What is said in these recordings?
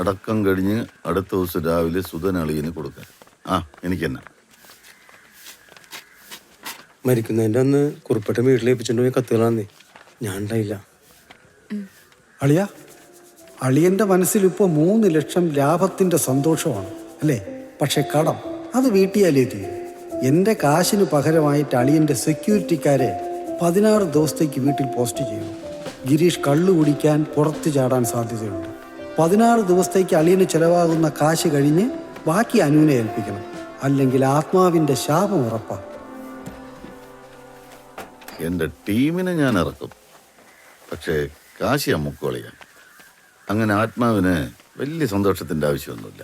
അടക്കം കഴിഞ്ഞ് അടുത്ത ദിവസം രാവിലെ സുധനളിയന് കൊടുക്കാൻ. ആ എനിക്ക് തന്നെ. മരിക്കുന്നതിൻ്റെ അന്ന് കുറിപ്പേട്ട വീട്ടിലേപ്പിച്ചിട്ട് പോയി കത്തുകളാന്നേ. ഞാൻ ഉണ്ടായില്ല. അളിയ, അളിയൻ്റെ മനസ്സിലിപ്പോൾ 3 ലക്ഷം ലാഭത്തിൻ്റെ സന്തോഷമാണ് അല്ലേ? പക്ഷെ കടം അത് വീട്ടിയാലേ തീരും. എൻ്റെ കാശിന് പകരമായിട്ട് അളിയൻ്റെ സെക്യൂരിറ്റിക്കാരെ 16 ദിവസത്തേക്ക് വീട്ടിൽ പോസ്റ്റ് ചെയ്യണം. ഗിരീഷ് കള്ളു കുടിക്കാൻ പുറത്ത് ചാടാൻ സാധ്യതയുണ്ട്. 16 ദിവസത്തേക്ക് അളിയന് ചിലവാകുന്ന കാശ് കഴിഞ്ഞ് ബാക്കി അനുവിനെ ഏൽപ്പിക്കണം. അല്ലെങ്കിൽ ആത്മാവിൻ്റെ ശാപം ഉറപ്പാണ്. എൻ്റെ ടീമിനെ ഞാൻ ഇറക്കും, പക്ഷേ കാശി അമ്മുക്കോളിയാണ്. അങ്ങനെ ആത്മാവിന് വലിയ സന്തോഷത്തിൻ്റെ ആവശ്യമൊന്നുമില്ല.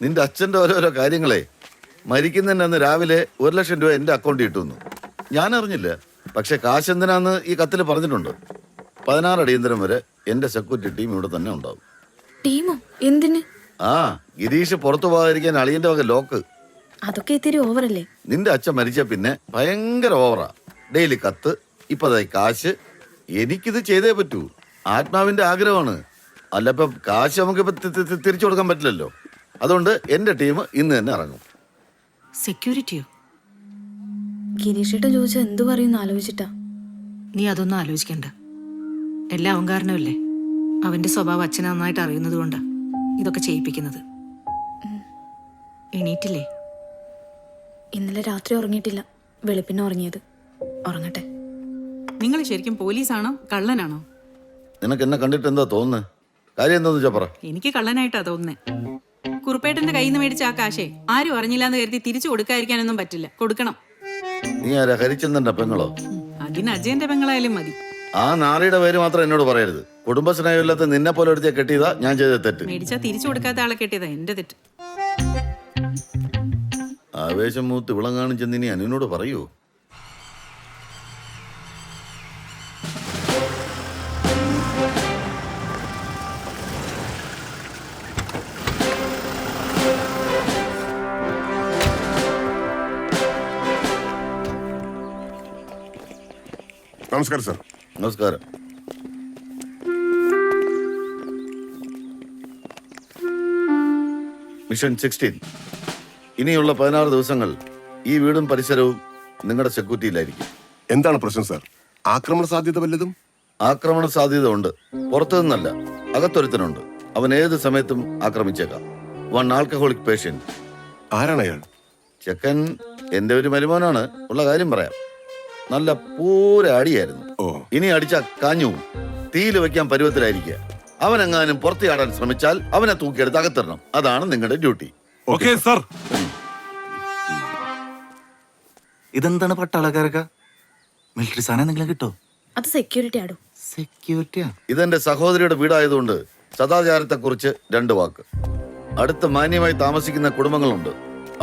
നിന്റെ അച്ഛൻ്റെ ഓരോരോ കാര്യങ്ങളെ മരിക്കുന്നതിൻ്റെ അന്ന് രാവിലെ 1 ലക്ഷം രൂപ എൻ്റെ അക്കൗണ്ടിൽ ഇട്ടുന്നു. ഞാൻ അറിഞ്ഞില്ല. പക്ഷെ കാശ് എന്തിനാന്ന് ഈ കത്തിൽ പറഞ്ഞിട്ടുണ്ട്. 16 അടിയന്തരം വരെ എൻ്റെ സെക്യൂരിറ്റി ടീം ഇവിടെ തന്നെ ഉണ്ടാവും. ടീമോ? എന്തിന്? ആ, ഗിരീഷ് പുറത്തു പോകാതിരിക്കാൻ അളിയൻ്റെ വക ലോക്ക്. അതൊക്കെ ഇത്തിരി ഓവറല്ലേ? നിന്റെ അച്ഛൻ മരിച്ച പിന്നെ ഭയങ്കര ഓവറാ. ഡെയിലി കത്ത്, ഇപ്പതായി കാശ്. എനിക്കിത് ചെയ്തേ പറ്റൂ. ആത്മാവിന്റെ ആഗ്രഹമാണ്. അല്ല, ഇപ്പം കാശ് നമുക്കിപ്പോ തിരിച്ചു കൊടുക്കാൻ പറ്റില്ലല്ലോ. അതുകൊണ്ട് എന്റെ ടീം ഇന്ന് തന്നെ ഇറങ്ങും. സെക്യൂരിറ്റിയോ? ഗിരീഷേട്ടൻ ചോദിച്ചാൽ എന്തു പറയുമെന്ന് ആലോചിച്ചിട്ടാ. നീ അതൊന്നും ആലോചിക്കണ്ട. എല്ലാം അവൻ കാരണമല്ലേ. അവന്റെ സ്വഭാവം അച്ഛനെ നന്നായിട്ട് അറിയുന്നത് കൊണ്ടാ ഇതൊക്കെ ചെയ്യിപ്പിക്കുന്നത്. എണീറ്റില്ലേ? ഇന്നലെ രാത്രി ഉറങ്ങിയിട്ടില്ല. വെളുപ്പിനെ ഉറങ്ങിയത്. ഉറങ്ങട്ടെ. നിങ്ങൾ ശരിക്കും പോലീസാണോ കള്ളനാണോ? നിനക്ക് എന്നെ കണ്ടിട്ട് എന്താ തോന്നുന്നത്? കാര്യം എന്താന്ന് വെച്ചാ പറ. എനിക്ക് കള്ളനായിട്ടാ തോന്നുന്നേ. കുറുപ്പേട്ടന്റെ കയ്യിൽ നിന്ന് മേടിച്ച ആ കാശേ ആരും അറിഞ്ഞില്ലാന്ന് കരുതി തിരിച്ചു കൊടുക്കാതിരിക്കാനൊന്നും പറ്റില്ല. കൊടുക്കണം. നീ ആരാ? ഹരിചന്ദ്രന്റെ പെങ്ങളോ? അതിന് അജയന്റെ പെങ്ങളായാലും മതി. ആ നാറിയുടെ പേര് മാത്രം എന്നോട് പറയരുത്. കുടുംബസ്നേഹമില്ലാത്ത നിന്നെ പോലെ എടുത്തിയ കെട്ടിയതാ ഞാൻ ചെയ്ത തെറ്റ്. മേടിച്ചാ തിരിച്ചു കൊടുക്കാത്ത ആളെ കെട്ടിയതാ എന്റെ തെറ്റ്. ആവേശം മൂത്ത് വിളങ്ങാനും ചെന്ന് ഇനി അനുവിനോട് പറയൂ. നമസ്കാരം സാർ. നമസ്കാരം. മിഷൻ 16. ഇനിയുള്ള 16 ദിവസങ്ങൾ ഈ വീടും പരിസരവും നിങ്ങളുടെ സെക്യൂരിറ്റിയിലായിരിക്കും. എന്താണ് പ്രശ്നം സാർ? ആക്രമണ സാധ്യത വല്ലതും? ആക്രമണ സാധ്യത ഉണ്ട്. പുറത്തു നിന്നല്ല, അകത്തൊരുത്തനുണ്ട്. അവൻ ഏത് സമയത്തും ആക്രമിച്ചേക്കാം. 1 ആൽക്കഹോളിക് പേഷ്യന്റ്. ആരാണ് അയാൾ? ചെക്കൻ എന്റെ ഒരു മരുമോനാണ്. ഉള്ള കാര്യം പറയാം. നല്ല പൂര അടിയായിരുന്നു. ഇനി അടിച്ച കാഞ്ഞു തീയിൽ വെക്കാൻ പരുവത്തിലായിരിക്കുക. അവനെങ്ങാനും പുറത്തിയാടാൻ ശ്രമിച്ചാൽ അവനെ തൂക്കിയെടുത്ത് അകത്തിടണം. അതാണ് നിങ്ങളുടെ ഡ്യൂട്ടി. Okay sir. ഇതെന്താണ് പട്ടാളക്കാരൊക്കെ? മിലിറ്ററി സാധനം എന്തെങ്കിലും കിട്ടോ? അത് സെക്യൂരിറ്റി ആടോ. സെക്യൂരിറ്റിയാ? ഇതെന്റെ സഹോദരിയുടെ വീടായതുകൊണ്ട് സദാചാരത്തെ കുറിച്ച് 2 വാക്ക്. അടുത്ത് മാന്യമായി താമസിക്കുന്ന കുടുംബങ്ങളുണ്ട്.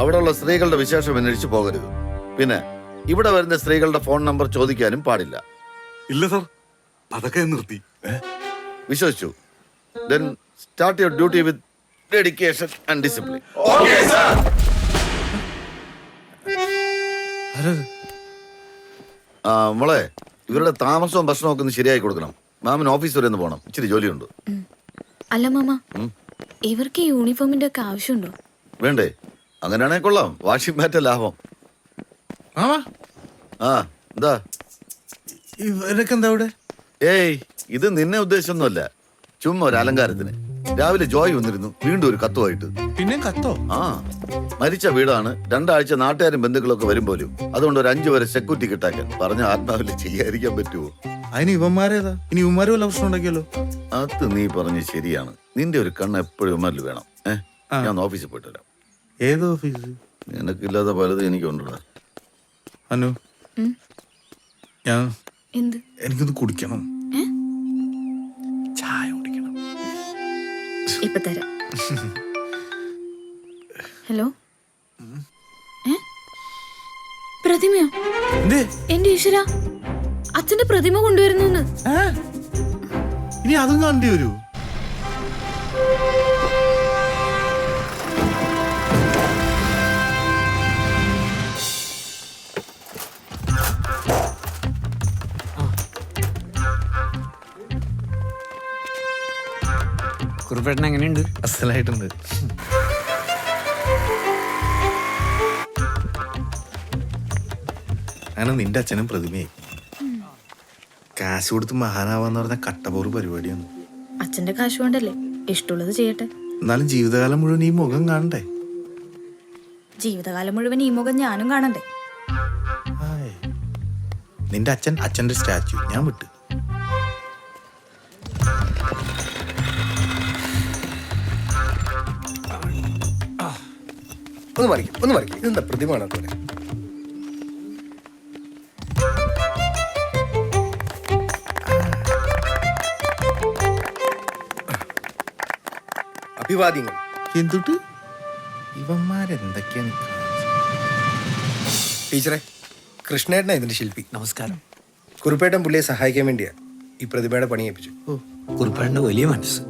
അവിടെയുള്ള സ്ത്രീകളുടെ വിശേഷം അന്വേഷിച്ചു പോകരുത്. പിന്നെ ഇവിടെ വരുന്ന സ്ത്രീകളുടെ ഫോൺ നമ്പർ ചോദിക്കാനും പാടില്ല. ഇല്ല സർ, അതൊക്കെ നിർത്തി. വിശ്വസിച്ചു? Then start your duty with dedication and discipline. മോളെ, ഇവരുടെ താമസവും ഭക്ഷണവും ഒക്കെ ഒന്ന് ശരിയായി കൊടുക്കണം. മാമൻ ഓഫീസ് വരെ ഒന്ന് പോകണം. ഇച്ചിരി ജോലിയുണ്ട്. അല്ല മാമ, ഇവർക്ക് ഈ യൂണിഫോമിന്റെ ഒക്കെ ആവശ്യമുണ്ടോ? വേണ്ടേ? അങ്ങനെയാണെ കൊള്ളാം. വാഷിംഗ് മാറ്റ ലാഭം. ആ, എന്താ ഇവരൊക്കെ എന്താ ഇവിടെ? ഏയ്, ഇത് നിന്നെ ഉദ്ദേശമൊന്നുമല്ല. ചുമ്മാ ഒരു അലങ്കാരത്തിന്. രാവിലെ ജോയ് വന്നിരുന്നു, വീണ്ടും ഒരു കത്തുമായിട്ട്. പിന്നെ കത്തോ? ആ, മരിച്ച വീടാണ്. 2 ആഴ്ച നാട്ടുകാരും ബന്ധുക്കളൊക്കെ വരും പോലും. അതുകൊണ്ട് ഒരു 5 വരെ സെക്യൂരിറ്റി കിട്ടാക്കാൻ പറഞ്ഞ ആത്മാവില് ചെയ്യാതിരിക്കാൻ പറ്റുമോ? അതിന് ഇവന്മാരേതാ? ഇനി ഇവന്മാരും വല്ല പ്രശ്നം ഉണ്ടാക്കിയല്ലോ. അത് നീ പറഞ്ഞ് ശരിയാണ്. നിന്റെ ഒരു കണ്ണ് എപ്പോഴും ഇവന്മാരിൽ വേണം. ഞാൻ ഓഫീസിൽ പോയിട്ട് വരാം. ഏത് ഓഫീസ്? നിനക്കില്ലാത്ത പലതും എനിക്കുണ്ടടാ. അനു, ഞാൻ എന്ത്? എനിക്കൊന്ന് കുടിക്കണം. ചായ കുടിക്കണം. ഇപ്പൊ തരാം. ഹലോ, പ്രതിമയോ? എന്റെ ഈശ്വര, അച്ഛന്റെ പ്രതിമ കൊണ്ടുവരുന്നു. ഇനി അതും കണ്ടി വരൂ. കുറുപ്പേട്ടൻ എങ്ങനെയുണ്ട്? അസലായിട്ടുണ്ട്. അങ്ങനെ നിന്റെ അച്ഛനും പ്രതിമയായി. കാശ് കൊടുത്ത് മഹാനാവാന്ന് പറഞ്ഞ കട്ടപോറ് പരിപാടിയാണ്. അച്ഛന്റെ കാശ് കൊണ്ടല്ലേ, ഇഷ്ടമുള്ളത് ചെയ്യട്ടെ. എന്നാലും ജീവിതകാലം മുഴുവൻ ഈ മുഖം കാണണ്ടേ? ജീവിതകാലം മുഴുവൻ ഈ മുഖം ഞാനും കാണണ്ടേ? ഹായ്. നിന്റെ അച്ഛൻ്റെ സ്റ്റാച്യു ഞാൻ വിട്ട്. ഒന്ന് മറിക്കും ഇതെന്താ പ്രതിമ പോലെ? അഭിവാദ്യങ്ങൾ. എന്തുട്ട് ഇവന്മാരെന്തൊക്കെയാണ്? ടീച്ചറെ, കൃഷ്ണേട്ടനാ ഇതിന്റെ ശില്പി. നമസ്കാരം. കുറുപ്പേട്ടൻ പുള്ളിയെ സഹായിക്കാൻ വേണ്ടിയാ ഈ പ്രതിമയുടെ പണി ഏൽപ്പിച്ചു. കുറുപ്പേട്ടൻ്റെ വലിയ മനസ്സ്.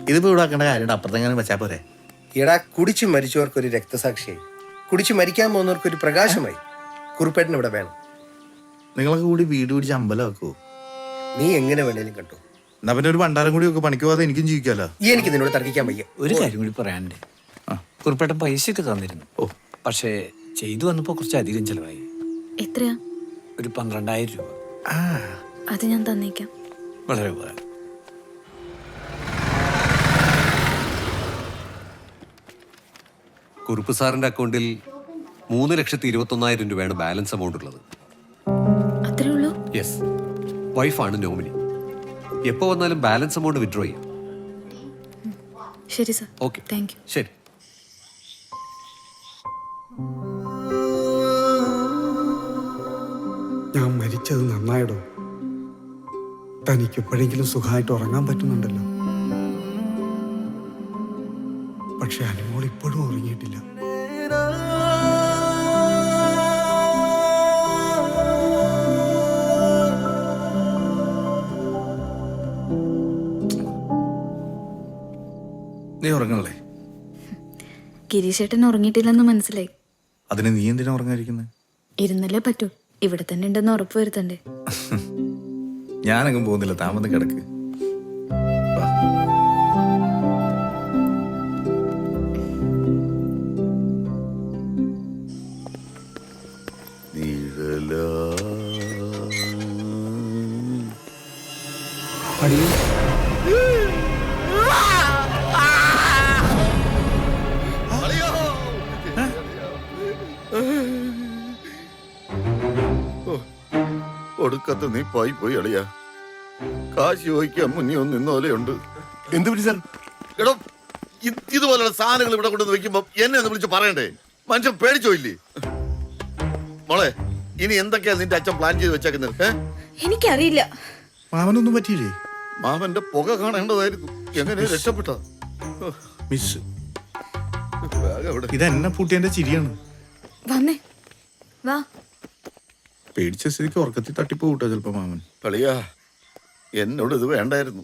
ഇതിപ്പോ ഇവിടെ ആക്കേണ്ട കാര്യം അപ്പുറത്തെങ്ങനെ വെച്ചാ പോരെ? എടാ, കുടിച്ചു മരിച്ചവർക്കൊരു രക്തസാക്ഷിയായി, കുടിച്ചു മരിക്കാൻ പോകുന്നവർക്കൊരു പ്രകാശമായി കുറുപ്പേട്ടൻ ഇവിടെ വേണം. നിങ്ങളൊക്കെ കൂടി വീട് പിടിച്ച് അമ്പലമാക്കുവോ? നീ എങ്ങനെ വേണേലും കണ്ടു. എന്നാ പിന്നെ ഒരു ഭണ്ടാരം കൂടി ഒക്കെ പണിക്ക് പോകാതെ എനിക്കും ജീവിക്കാലോ. ഈ എനിക്ക് നിന്നോട് തർക്കിക്കാൻ വയ്യ. ഒരു കാര്യം കൂടി പറയാനുണ്ട്. കുറുപ്പേട്ടൻ പൈസയൊക്കെ തന്നിരുന്നു. പക്ഷേ ചെയ്തു വന്നപ്പോൾ കുറച്ച് അധികം ചെലവായി. എത്രയാ? ഒരു 12,000 രൂപ. അത് ഞാൻ തന്നേക്കാം. വളരെ ഉപകാരം. കുറുപ്പ് സാറിന്റെ അക്കൗണ്ടിൽ 3,21,000 രൂപയാണ് ബാലൻസ് എമൗണ്ട് ഉള്ളത്. അത്രേ ഉള്ളൂ? യെസ്, വൈഫാണ് നോമിനി. എപ്പോൾ വന്നാലും ബാലൻസ് എമൗണ്ട് വിഡ്രോ ചെയ്യും. ശരി സർ. Okay, thank you. ശരി. ഞാൻ മരിച്ചത് നന്നായിടോ. തനിക്ക് എപ്പോഴെങ്കിലും സുഖമായിട്ട് ഉറങ്ങാൻ പറ്റുന്നുണ്ടല്ലോ. പക്ഷെ അനുമോൾ ഇപ്പോഴും ഉറങ്ങിയിട്ടില്ല. നീ ഉറങ്ങണല്ലേ? ഗിരീഷേട്ടൻ ഉറങ്ങിയിട്ടില്ലെന്ന് മനസ്സിലായി. അതിന് നീ എന്തിനാ ഉറങ്ങാതിരിക്കുന്നത്? ഇരുന്നല്ലേ പറ്റൂ. ഇവിടെ തന്നെ ഉണ്ടെന്ന് ഉറപ്പ് വരുത്തണ്ടേ? ഞാനങ്ങും പോകുന്നില്ല, താൻ വന്ന് കിടക്ക്. അടിയൻ ഒടുക്കത്ത് നീ പോയി അളിയാ. കാശ് ചോദിക്കാൻ മുന്നേ ഒന്ന് നിന്നോലെയുണ്ട്. എന്ത് പറ്റി സാർ? എടോ, ഇതുപോലുള്ള സാധനങ്ങൾ ഇവിടെ കൊണ്ടുവന്ന് വെക്കുമ്പോ എന്നെ ഒന്ന് വിളിച്ച് പറയണ്ടേ? മനുഷ്യൻ പേടിച്ചോയില്ലേ? മോളെ, ഇനി എന്തൊക്കെയാ നിന്റെ അച്ഛൻ പ്ലാൻ ചെയ്ത് വെച്ചേക്കുന്നത്? എനിക്കറിയില്ല. മാമനൊന്നും പറ്റിയില്ലേ? മാമന്റെ പുക കാണേണ്ടതായിരുന്നു. എങ്ങനെ രക്ഷപ്പെട്ട? മിസ്, ഇതെന്നെ പൂട്ടിയന്റെ ചിരിയാണ്. വന്നേ, വാ. പേടിച്ച സ്ഥിതിക്ക് ഉറക്കത്തിൽ തട്ടിപ്പോട്ടോ ചിലപ്പോ മാമൻ. കളിയാ, എന്നോട് ഇത് വേണ്ടായിരുന്നു.